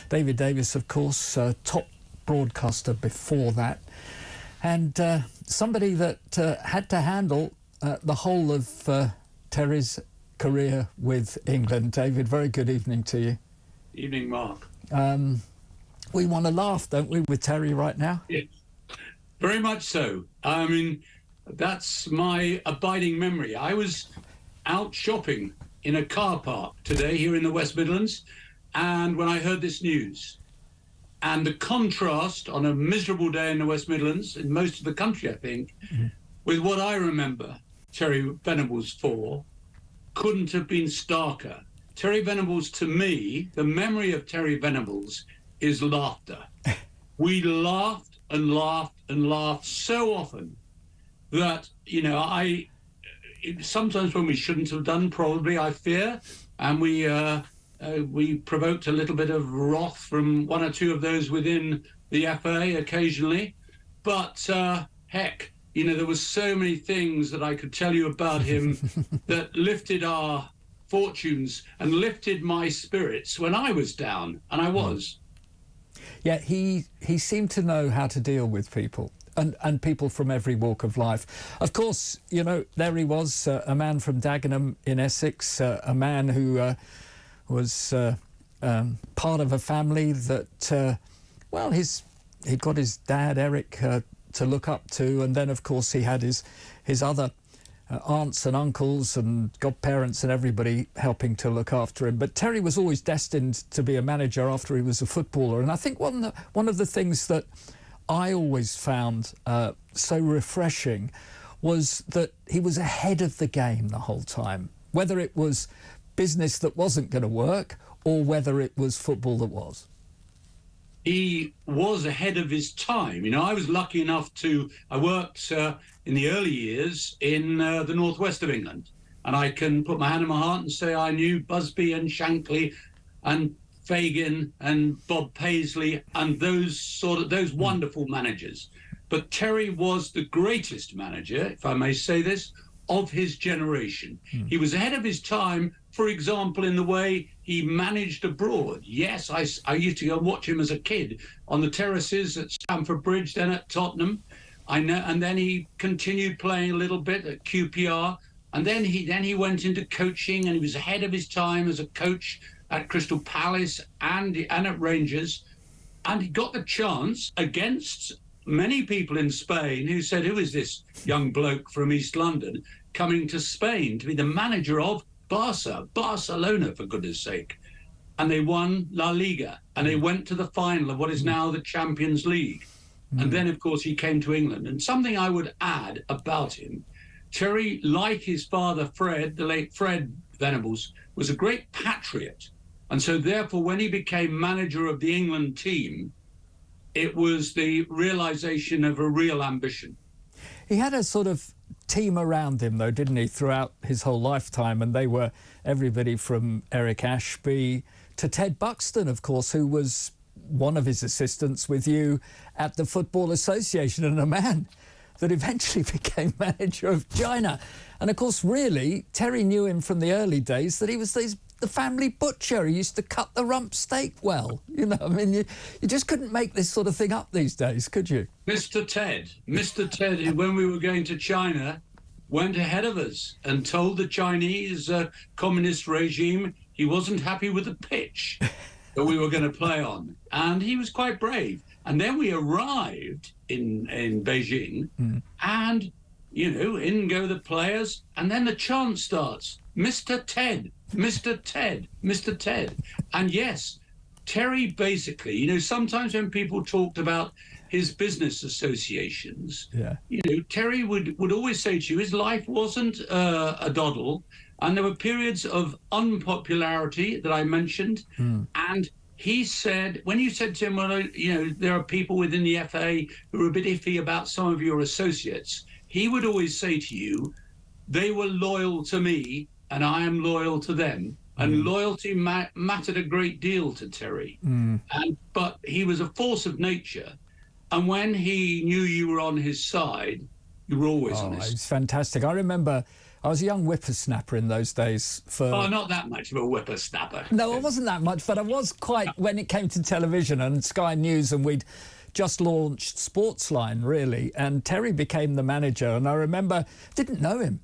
David Davis, of course, top broadcaster before that, and somebody that had to handle the whole of Terry's career with England. David, very good evening to you. Evening, Mark. We want to laugh, don't we, with Terry right now? Yes, very much so. I mean, that's my abiding memory. I was out shopping in a car park today here in the West Midlands, and when I heard this news, and the contrast on a miserable day in the West Midlands, in most of the country, I think, with what I remember Terry Venables for, couldn't have been starker. Terry Venables, to me, the memory of Terry Venables is laughter. We laughed and laughed and laughed so often that, you know, sometimes when we shouldn't have done, probably, I fear, and we provoked a little bit of wrath from one or two of those within the FA occasionally. But heck, you know, there was so many things that I could tell you about him that lifted our fortunes and lifted my spirits when I was down, and I was. Yeah, he seemed to know how to deal with people, and people from every walk of life. Of course, you know, there he was, a man from Dagenham in Essex, a man who was part of a family that, well, he'd got his dad, Eric, to look up to, and then, of course, he had his other aunts and uncles and godparents and everybody helping to look after him. But Terry was always destined to be a manager after he was a footballer. And I think one of the things that I always found so refreshing was that he was ahead of the game the whole time, whether it was business that wasn't going to work or whether it was football that was. He was ahead of his time. You know, I was lucky enough I worked in the early years in the northwest of England, and I can put my hand on my heart and say I knew Busby and Shankly and Fagan and Bob Paisley and those wonderful managers. But Terry was the greatest manager, if I may say this, of his generation. He was ahead of his time, for example, in the way he managed abroad. Yes, I used to go and watch him as a kid on the terraces at Stamford Bridge, then at Tottenham. I know, and then he continued playing a little bit at QPR, and then he went into coaching, and he was ahead of his time as a coach at Crystal Palace and at Rangers, and he got the chance against many people in Spain who said, who is this young bloke from East London coming to Spain to be the manager of Barcelona, for goodness sake. And they won La Liga, and they went to the final of what is now the Champions League. And then, of course, he came to England. And something I would add about him, Terry, like his father Fred, the late Fred Venables, was a great patriot. And so therefore, when he became manager of the England team, it was the realization of a real ambition. He had a sort of team around him, though, didn't he, throughout his whole lifetime? And they were everybody from Eric Ashby to Ted Buxton, of course, who was one of his assistants with you at the Football Association, and a man that eventually became manager of China. And, of course, really, Terry knew him from the early days that he was the family butcher. He used to cut the rump steak well. You know, I mean, you just couldn't make this sort of thing up these days, could you? Mr. Ted, who, when we were going to China, went ahead of us and told the Chinese communist regime he wasn't happy with the pitch that we were going to play on. And he was quite brave. And then we arrived in Beijing, and, you know, in go the players, and then the chant starts, Mr. Ted, Mr. Ted, Mr. Ted. And yes, Terry basically, you know, sometimes when people talked about his business associations, you know, Terry would always say to you, his life wasn't a doddle, and there were periods of unpopularity that I mentioned, and he said, when you said to him, well, you know, there are people within the FA who are a bit iffy about some of your associates, he would always say to you, they were loyal to me and I am loyal to them. And loyalty mattered a great deal to Terry. But he was a force of nature. And when he knew you were on his side, you were always on his side. It's fantastic. I remember I was a young whippersnapper in those days. Oh, not that much of a whippersnapper. No, I wasn't that much, but I was quite when it came to television and Sky News, and we'd just launched Sportsline, really, and Terry became the manager. And I remember, didn't know him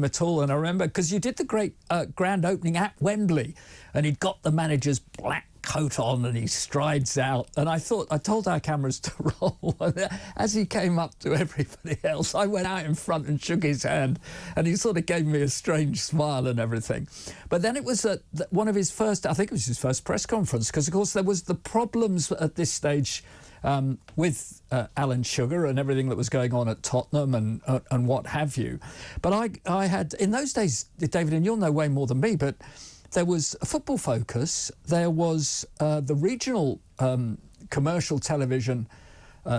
at all. And I remember, because you did the great grand opening at Wembley, and he'd got the manager's black coat on and he strides out, and I told our cameras to roll. As he came up to everybody else, I went out in front and shook his hand, and he sort of gave me a strange smile and everything. But then it was one of his first, I think it was his first press conference, because of course there was the problems at this stage with Alan Sugar and everything that was going on at Tottenham and what have you. But I had, in those days, David, and you'll know way more than me, but there was a Football Focus, there was the regional commercial television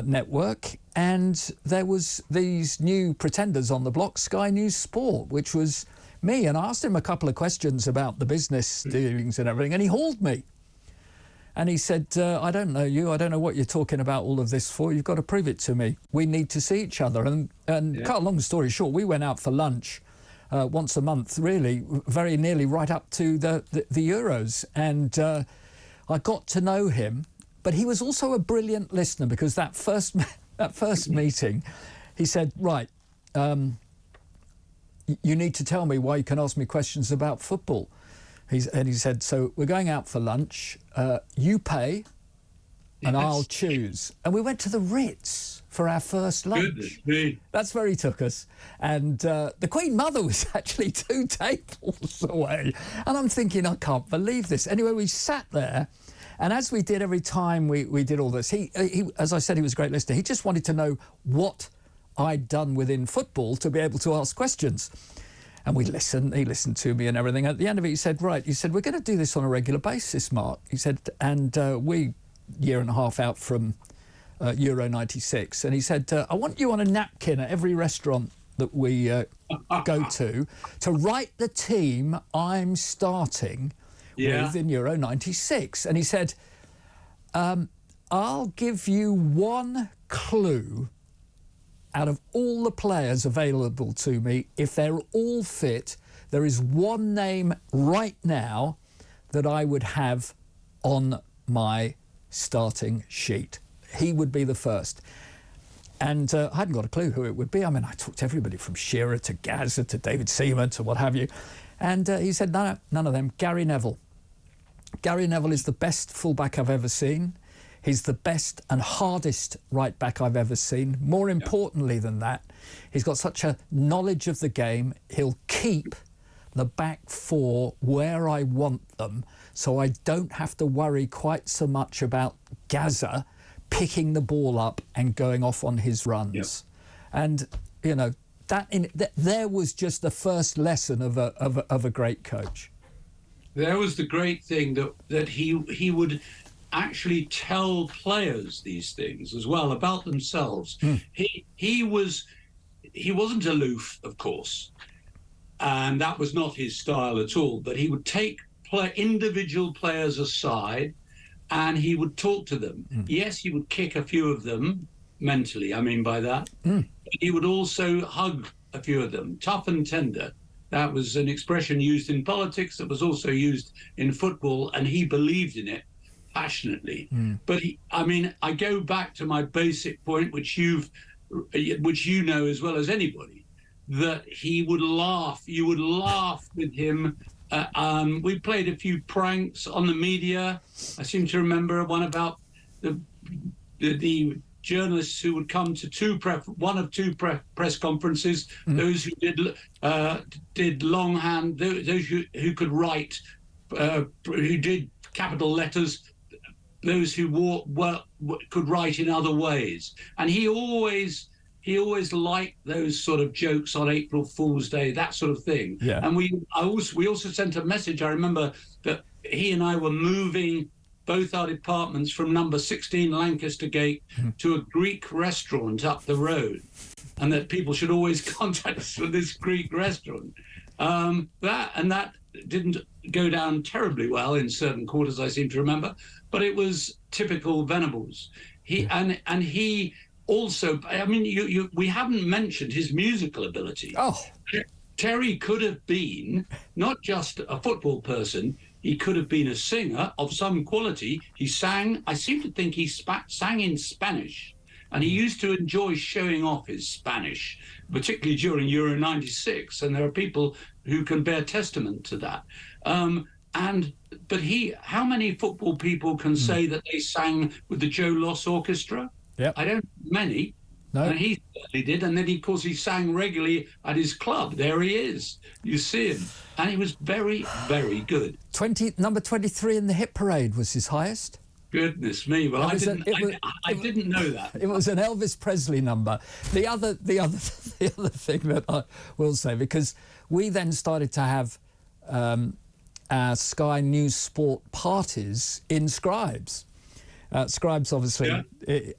network, and there was these new pretenders on the block, Sky News Sport, which was me. And I asked him a couple of questions about the business dealings and everything, and he hauled me. And he said, I don't know you, I don't know what you're talking about all of this for, you've got to prove it to me. We need to see each other. And cut a long story short, we went out for lunch once a month, really, very nearly right up to the Euros. And I got to know him, but he was also a brilliant listener, because that first meeting, he said, right, you need to tell me why you can ask me questions about football. And he said, so we're going out for lunch, you pay, and I'll choose. And we went to the Ritz for our first lunch. That's where he took us. And the Queen Mother was actually 2 tables away. And I'm thinking, I can't believe this. Anyway, we sat there, and as we did every time we did all this, he, as I said, he was a great listener. He just wanted to know what I'd done within football to be able to ask questions. And he listened to me and everything. At the end of it, he said, right, we're going to do this on a regular basis, Mark. He said, and we, year and a half out from Euro 96, and he said, I want you on a napkin at every restaurant that we go to write the team I'm starting with in Euro 96. And he said, I'll give you one clue out of all the players available to me. If they're all fit, there is one name right now that I would have on my starting sheet. He would be the first. And I hadn't got a clue who it would be. I mean, I talked to everybody from Shearer to Gazza to David Seaman to what have you. And he said, no, none of them. Gary Neville. Gary Neville is the best fullback I've ever seen. He's the best and hardest right back I've ever seen. More importantly than that, he's got such a knowledge of the game. He'll keep the back four where I want them, so I don't have to worry quite so much about Gazza picking the ball up and going off on his runs. And, you know, there was just the first lesson of a great coach. There was the great thing that he would actually tell players these things as well about themselves. He wasn't aloof, of course, and that was not his style at all, but he would take individual players aside and he would talk to them. Yes, he would kick a few of them mentally, I mean by that, but he would also hug a few of them, tough and tender. That was an expression used in politics that was also used in football, and he believed in it passionately. But I go back to my basic point, which you know as well as anybody, that he would laugh. You would laugh with him. We played a few pranks on the media. I seem to remember one about the journalists who would come to one of two press conferences. Those who did longhand, those who could write, who did capital letters, those who could write in other ways. And he always liked those sort of jokes on April Fool's Day, that sort of thing. And we also sent a message. I remember that he and I were moving both our departments from number 16 Lancaster Gate to a Greek restaurant up the road, and that people should always contact us for this Greek restaurant. That didn't go down terribly well in certain quarters, I seem to remember, but it was typical Venables. He also, I mean, we haven't mentioned his musical ability. Terry could have been not just a football person, he could have been a singer of some quality. He sang, I seem to think he sang in Spanish, and he used to enjoy showing off his Spanish, particularly during Euro 96, and there are people who can bear testament to that. But how many football people can say that they sang with the Joe Loss Orchestra? Yep. I don't many. No. And he certainly did. And then, of course, he sang regularly at his club. There he is. You see him. And he was very, very good. Number 23 in the hit parade was his highest. Goodness me. Well, I didn't know that. It was an Elvis Presley number. The other thing that I will say, because we then started to have our Sky News Sport parties in Scribes. Scribes, obviously,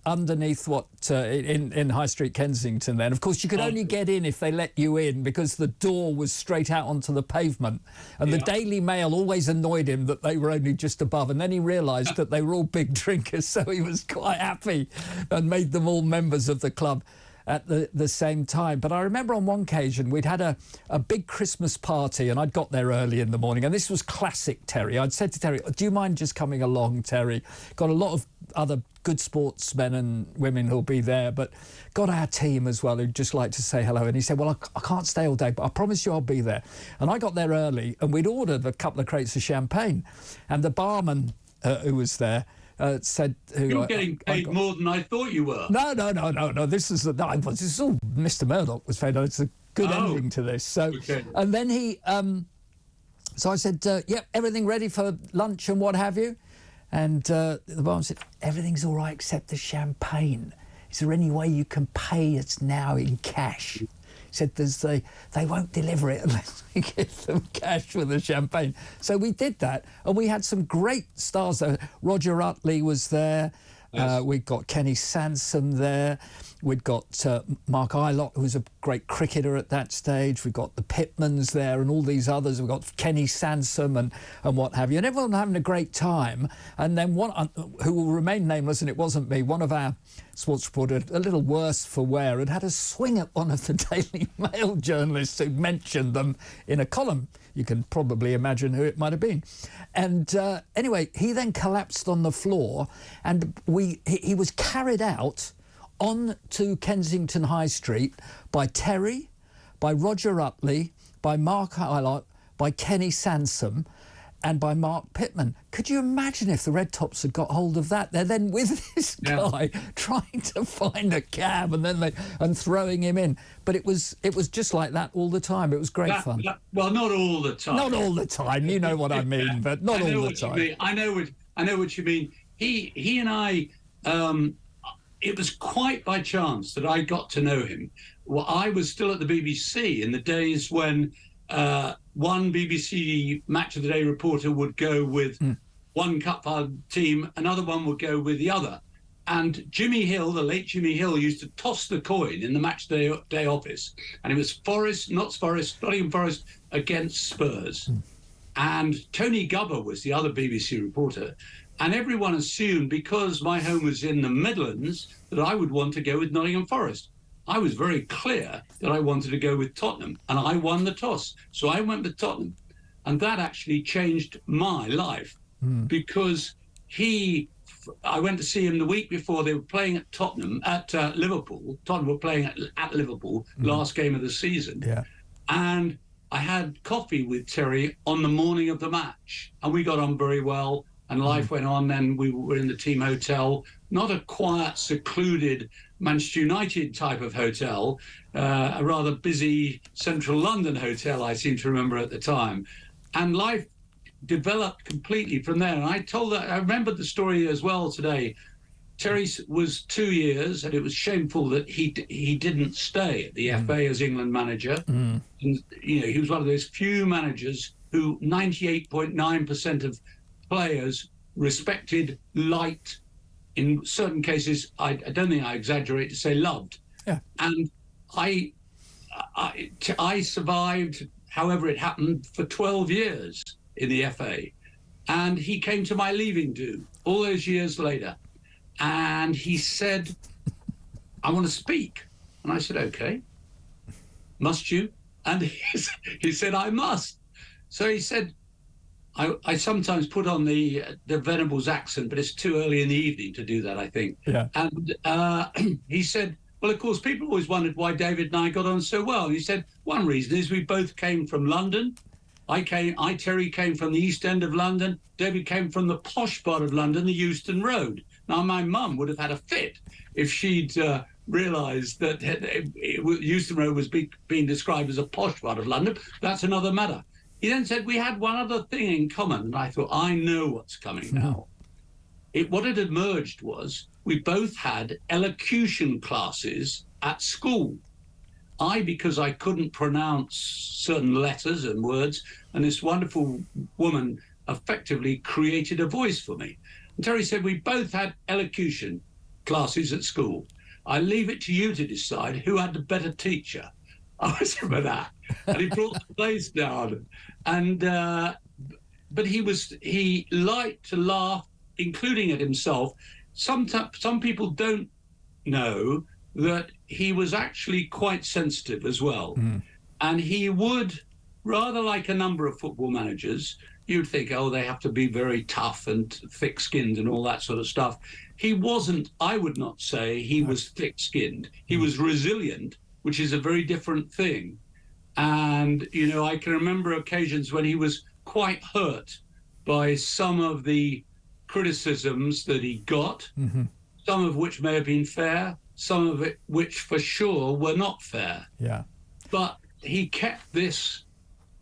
underneath in High Street, Kensington then. Of course, you could only get in if they let you in, because the door was straight out onto the pavement. And the Daily Mail always annoyed him that they were only just above. And then he realised that they were all big drinkers, so he was quite happy and made them all members of the club at the same time. But I remember on one occasion we'd had a big Christmas party, and I'd got there early in the morning, and this was classic Terry. I'd said to Terry, do you mind just coming along, Terry? Got a lot of other good sportsmen and women who'll be there, but got our team as well who'd just like to say hello. And he said, well, I can't stay all day, but I promise you I'll be there. And I got there early, and we'd ordered a couple of crates of champagne, and the barman who was there said... You're getting paid more than I thought you were. No. This is all Mr. Murdoch was paid. It's a good ending to this. So, and then he... so I said, yep, everything ready for lunch and what have you? And the barman said, everything's all right except the champagne. Is there any way you can pay us now in cash? He said, they won't deliver it unless we give them cash for the champagne. So we did that, and we had some great stars there. Roger Utley was there. Yes. We'd got Kenny Sansom there. We'd got Mark Ilott, who was a great cricketer at that stage. We've got the Pitmans there and all these others. We've got Kenny Sansom and what have you. And everyone having a great time. And then one, who will remain nameless, and it wasn't me, one of our sports reporters, a little worse for wear, had a swing at one of the Daily Mail journalists who mentioned them in a column. You can probably imagine who it might have been. And anyway, he then collapsed on the floor, and he was carried out on to Kensington High Street by Terry, by Roger Utley, by Mark Ilott, by Kenny Sansom, and by Mark Pitman. Could you imagine if the Red Tops had got hold of that? They're then with this guy trying to find a cab and throwing him in. But it was just like that all the time. It was great fun. Well, not all the time. Not all the time. You know what I mean, but not all the time. I know what you mean. He and I. It was quite by chance that I got to know him. Well, I was still at the BBC in the days when one BBC Match of the Day reporter would go with one Cup team, another one would go with the other. And Jimmy Hill, the late Jimmy Hill, used to toss the coin in the Match Day office. And it was Nottingham Forest against Spurs. And Tony Gubber was the other BBC reporter. And everyone assumed, because my home was in the Midlands, that I would want to go with Nottingham Forest. I was very clear that I wanted to go with Tottenham, and I won the toss. So I went with Tottenham. And that actually changed my life because I went to see him the week before. They were playing at Liverpool. Tottenham were playing at Liverpool, last game of the season. Yeah. And I had coffee with Terry on the morning of the match, and we got on very well. And life went on. Then we were in the team hotel, not a quiet, secluded Manchester United type of hotel, a rather busy central London hotel, I seem to remember at the time. And life developed completely from there. And I remembered the story as well today. Terry was 2 years, and it was shameful that he didn't stay at the FA as England manager. And, he was one of those few managers who 98.9% of players respected, liked, in certain cases, I don't think I exaggerate to say loved. Yeah. And I survived, however it happened, for 12 years in the FA. And he came to my leaving do all those years later. And he said, I want to speak. And I said, okay. Must you? And he said, I must. So he said, I sometimes put on the Venables accent, but it's too early in the evening to do that, I think. Yeah. And he said, well, of course, people always wondered why David and I got on so well. And he said, one reason is we both came from London. Terry, came from the East End of London. David came from the posh part of London, the Euston Road. Now, my mum would have had a fit if she'd realised that Euston Road was being described as a posh part of London. That's another matter. He then said, we had one other thing in common. And I thought, I know what's coming now. What had emerged was we both had elocution classes at school. Because I couldn't pronounce certain letters and words, and this wonderful woman effectively created a voice for me. And Terry said, we both had elocution classes at school. I leave it to you to decide who had the better teacher. I was for that. And he brought the place down. And but he liked to laugh, including at himself. Some people don't know that he was actually quite sensitive as well. And he would, rather like a number of football managers, you'd think, oh, they have to be very tough and thick-skinned and all that sort of stuff. He wasn't, I would not say he was thick-skinned. He was resilient, which is a very different thing. And, you know, I can remember occasions when he was quite hurt by some of the criticisms that he got, some of which may have been fair, some of it which for sure were not fair. Yeah. But he kept this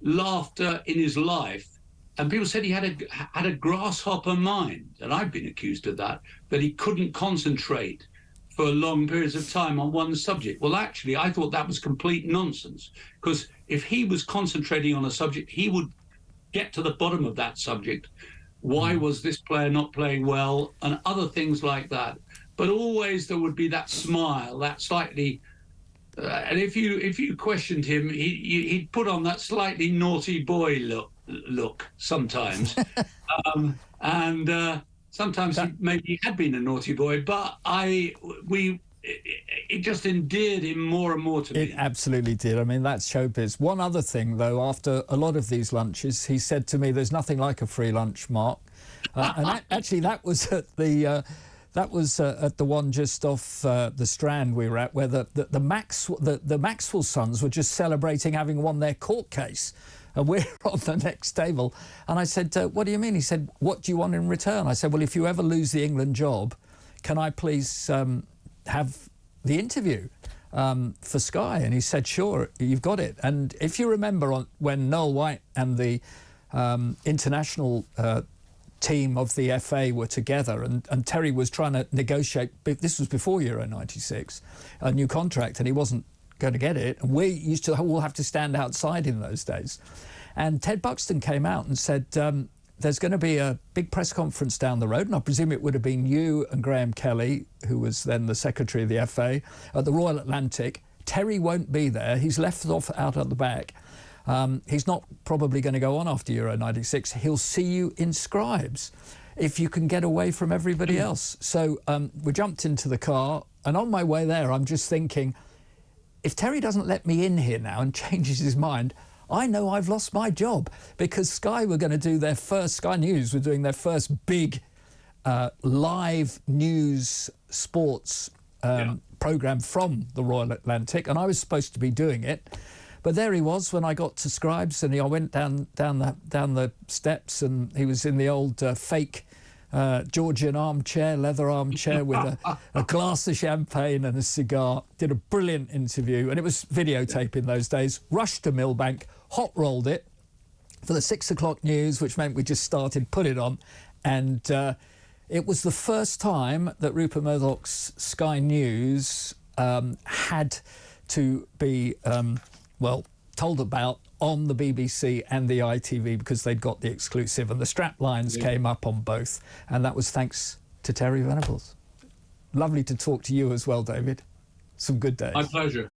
laughter in his life. And people said he had a grasshopper mind, and I've been accused of that he couldn't concentrate for long periods of time on one subject. Well, actually, I thought that was complete nonsense, because if he was concentrating on a subject, he would get to the bottom of that subject. Why was this player not playing well, and other things like that. But always there would be that smile, that slightly, and if you questioned him, he'd put on that slightly naughty boy look sometimes, and sometimes maybe he had been a naughty boy, but it just endeared him more and more to me. It absolutely did. I mean, that's showbiz. One other thing, though, after a lot of these lunches, he said to me, "There's nothing like a free lunch, Mark," and actually that was at the. That was at the one just off the Strand we were at, where the Maxwell sons were just celebrating having won their court case. And we're on the next table. And I said, what do you mean? He said, what do you want in return? I said, well, if you ever lose the England job, can I please have the interview for Sky? And he said, sure, you've got it. And if you remember when Noel White and the international team of the FA were together, and Terry was trying to negotiate, this was before Euro 96, a new contract, and he wasn't going to get it, and we used to all have to stand outside in those days. And Ted Buxton came out and said, there's going to be a big press conference down the road, and I presume it would have been you and Graham Kelly, who was then the secretary of the FA, at the Royal Atlantic. Terry won't be there. He's left off out at the back. He's not probably going to go on after Euro 96. He'll see you in Scribes if you can get away from everybody else. So we jumped into the car, and on my way there, I'm just thinking, if Terry doesn't let me in here now and changes his mind, I know I've lost my job, because Sky were going to do their first, Sky News were doing their first big live news sports programme from the Royal Atlantic, and I was supposed to be doing it. But there he was when I got to Scribes, and I went down the steps, and he was in the old fake Georgian armchair, leather armchair, with a glass of champagne and a cigar. Did a brilliant interview, and it was videotape in those days. Rushed to Millbank, hot rolled it for the 6 o'clock news, which meant we just started, put it on, and it was the first time that Rupert Murdoch's Sky News had to be told about on the BBC and the ITV, because they'd got the exclusive, and the strap lines came up on both, and that was thanks to Terry Venables. Lovely to talk to you as well, David. Some good days. My pleasure.